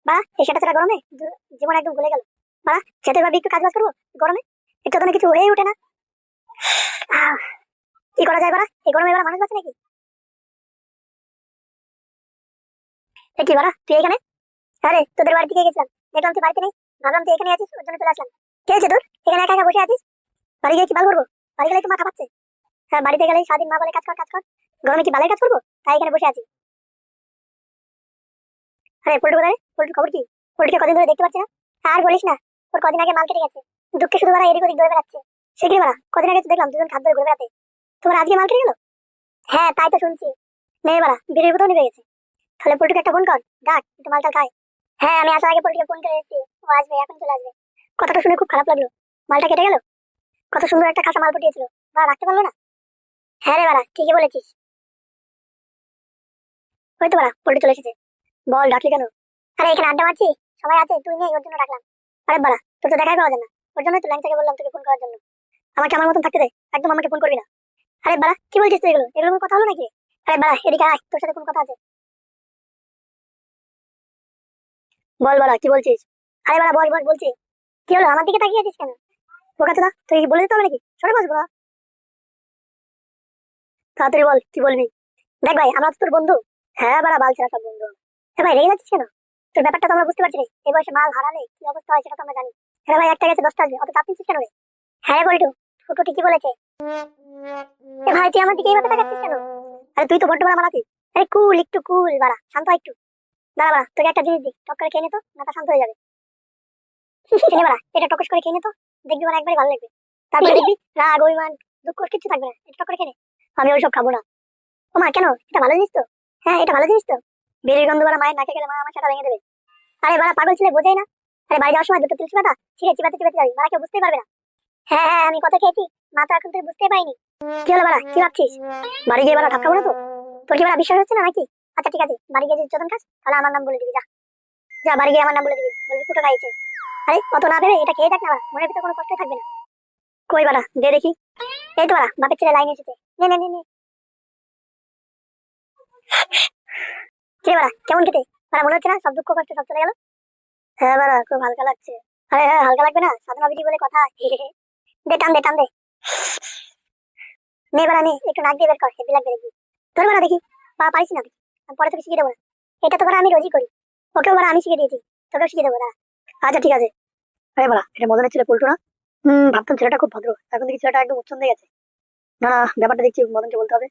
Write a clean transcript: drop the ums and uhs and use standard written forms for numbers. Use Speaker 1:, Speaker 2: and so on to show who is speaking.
Speaker 1: বা এই সেটা সেটা গরমে জীবন একদম গলে গেল। বা খেতে ভাবি একটু কাজ বাজ করবো গরমে, একটু তো কিছু হয়ে ওঠে না। আহ, কি করা যায় বাড়া, এই গরমে এবার মানুষ বাঁচে নাকি? এ কি বাড়া তুই এখানে? আরে তোদের বাড়ি থেকে গেছিলাম, দেখলাম তুই বাড়িতে নেই, ভাবলাম তুই এখানে আছিস, ওর জন্য চলে আসলাম। কে হয়েছে তোর, এখানে একা একা বসে আছিস? বাড়ি গিয়ে কি বাল করবো? বাড়ি গেলে তো মাথা পাচ্ছে। হ্যাঁ, বাড়িতে গেলেই সারাদিন মা বলে কাজ কর কাজ কর, গরমে কি বালের কাজ করবো? তাই এখানে বসে আছি। আরে পল্টু কোথায়, পল্টুর খবর কি? পল্টুকে কদিন ধরে দেখতে পাচ্ছি না। আর বলিস না, ওর কদিন আগে মাল কেটে গেছে, দুঃখে শুধু বাড়া এদিক ওদিক দৌড়ে বেড়াচ্ছে। সে কি বাড়া, কদিন আগে তো দেখলাম দুজন খাদ্য ঘুরে বেড়াতে, তোমার আজকে মাল কেটে গেল? হ্যাঁ তাই তো শুনছি। নে বাড়া বিড়ির বোতল নিভে গেছে। তাহলে পল্টুকে একটা ফোন কর, ডাক একটু মালটা খায়। হ্যাঁ আমি আসার আগে পল্টুকে ফোন করে এসেছি, ও আসবে, এখন চলে আসবে। কথাটা শুনে খুব খারাপ লাগলো, মালটা কেটে গেল। কত সুন্দর একটা কাঁচা মাল ফুটিয়েছিল, বা রাখতে পারলো না। হ্যাঁ রে বাড়া ঠিকই বলেছিস। ওই তো বাড়া পল্টু চলে এসেছে। বল ডাকলি কেন? আরে এখানে আড্ডা মারছি, সবাই আছে, তুই নেই, ওর জন্য ডাকলাম। আরে বাড়া তোর তো দেখাই পাওয়া যায় না, ওর জন্য তো ল্যাংচাকে বললাম তোকে ফোন করার জন্য। আমাকে আমার মতন থাকতে দে, একদম আমাকে ফোন করবি না। আরে বাড়া কি বলছিস তুই, এগুলো এগুলো কোনো কথা হলো নাকি? আরে বাড়া এদিকে আয়, তোর সাথে কোন কথা আছে? বল বাড়া কি বলছিস? আরে বাড়া বল বল বলছি। কি হলো, আমার দিকে তাকিয়ে আছিস কেন? বোকা চোদা, তুই কি বলে দিতে হবে নাকি, সরে বস বড়া। তাড়াতাড়ি বল কি বলবি। দেখ ভাই আমরা তো তোর বন্ধু। হ্যাঁ বাড়া বাল ছেড়া সব বন্ধু। হ্যাঁ ভাই রেগে যাচ্ছিস কেন? তোর ব্যাপারটা তো আমরা বুঝতে পারছি রে, এই বয়সে মাল হারালে কি অবস্থা হয় সেটা তো আমরা জানি। হ্যাঁ ভাই একটা গেছে 10টা আসবে, অত চাপ নিচ্ছিস কেন রে? হ্যাঁ বলটু, ফুটু ঠিকই বলেছে। এ ভাই তুই আমার দিকে এইভাবে তাকাচ্ছিস কেন? আরে তুই তো বড্ড বড় মারাতি। আরে কুল একটু কুল বাড়া, শান্ত হ একটু। দাঁড়া বাড়া তোকে একটা জিনিস দিই, টক করে খেয়ে নে তো, মাথা শান্ত হয়ে যাবে। খেলে বাড়া এটা টকস করে খেয়ে নে তো, দেখবি বাড়া একবারই ভালো লাগবে। তারপরে দেখবি রাগ অভিমান দুঃখ কিছু থাকবে না, এটা টক করে খেয়ে নে। আমি ওইসব খাবো না। ও মা কেন, এটা ভালো জিনিস তো। হ্যাঁ এটা ভালো জিনিস তো। বিড়ির গন্ধ বাড়া মায়ের নাকে গেলে মা আমার সাথে ভেঙে দেবে। আরে বাড়া পাগল ছেলে বোঝাই না। আরে বাড়ি যাওয়ার সময় দুটো তুলসী পাতা ছিঁড়ে চিবাতে চিবাতে যাবি, মারা কেউ বুঝতেই পারবে না। হ্যাঁ হ্যাঁ আমি কথা খেয়েছি, মা তো এখন তুই বুঝতেই পারিনি। কি হলো বাড়া কি ভাবছিস? বাড়ি গিয়ে বাড়া ঠাক্কা না তো? তোর কি বাড়া বিশ্বাস হচ্ছে না নাকি? আচ্ছা ঠিক আছে, বাড়ি গিয়ে যদি চোদন খাস তাহলে আমার নাম বলে দিবি, যা। যা বাড়ি গিয়ে আমার নাম বলে দিবি, বলবি ফুটো খাইছে। আরে অত না ভেবে এটা খেয়ে দেখ না বাড়া, মনের ভিতরে কোনো কষ্টই থাকবে না। কই বাড়া দে দেখি। এই তো বাড়া বাপের ছেলে লাইন এসেছে, নে নে নে নে। কি রে বাড়া কেমন খেতে? বাড়া মনে হচ্ছে না সব দুঃখ কষ্ট সব চলে গেল? হ্যাঁ বাড়া খুব হালকা লাগছে। আরে হ্যাঁ হালকা লাগবে না, সাধনা বিধি বলে কথা। দে টান দে টান দে। নে বাড়া নে, একটু নাক দিয়ে বের কর, হেভি লাগবে দেখবি। তোর বাড়া দেখি, পারিস না দেখি, আমি পরে তোকে শিখিয়ে দেবো না। এটা তো বাড়া আমি রোজই করি, ওকেও বাড়া আমি শিখিয়ে দিয়েছি, তোকেও শিখিয়ে দেবো দাঁড়া। আচ্ছা ঠিক আছে। আরে বাড়া এটা মদনের ছেলে পল্টু না? ভাবতাম ছেলেটা খুব ভদ্র, এখন দেখি ছেলেটা একদম উচ্ছন্নে গেছে। না না, ব্যাপারটা দেখছি মদনকে বলতে হবে।